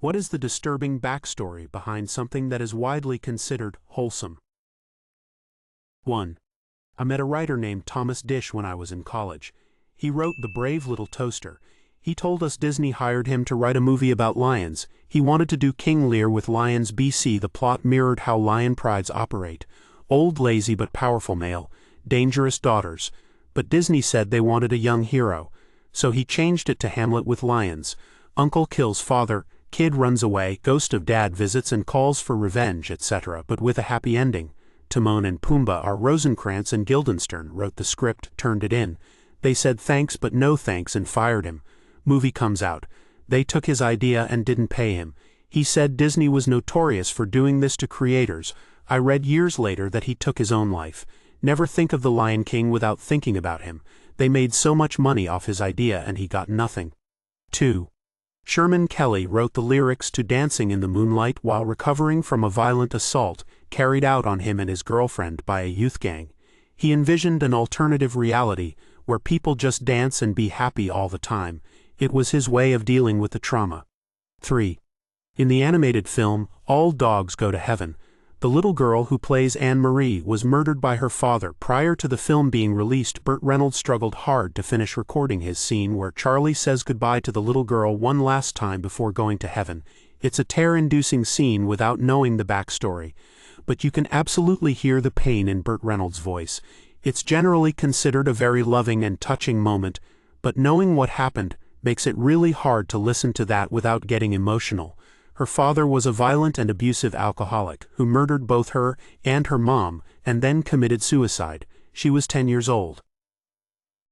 What is the disturbing backstory behind something that is widely considered wholesome? 1. I met a writer named Thomas Dish when I was in college. He wrote The Brave Little Toaster. He told us Disney hired him to write a movie about lions. He wanted to do King Lear with lions BC. The plot mirrored how lion prides operate. Old, lazy but powerful male, dangerous daughters. But Disney said they wanted a young hero. So he changed it to Hamlet with lions. Uncle kills father, kid runs away, ghost of dad visits and calls for revenge, etc., but with a happy ending. Timon and Pumbaa are Rosencrantz and Guildenstern wrote the script, turned it in. They said thanks but no thanks and fired him. Movie comes out. They took his idea and didn't pay him. He said Disney was notorious for doing this to creators. I read years later that he took his own life. Never think of the Lion King without thinking about him. They made so much money off his idea and he got nothing. 2. Sherman Kelly wrote the lyrics to Dancing in the Moonlight while recovering from a violent assault carried out on him and his girlfriend by a youth gang. He envisioned an alternative reality where people just dance and be happy all the time. It was his way of dealing with the trauma. 3. In the animated film, All Dogs Go to Heaven, the little girl who plays Anne-Marie was murdered by her father. Prior to the film being released, Burt Reynolds struggled hard to finish recording his scene where Charlie says goodbye to the little girl one last time before going to heaven. It's a tear-inducing scene without knowing the backstory, but you can absolutely hear the pain in Burt Reynolds' voice. It's generally considered a very loving and touching moment, but knowing what happened makes it really hard to listen to that without getting emotional. Her father was a violent and abusive alcoholic who murdered both her and her mom and then committed suicide. She was 10 years old.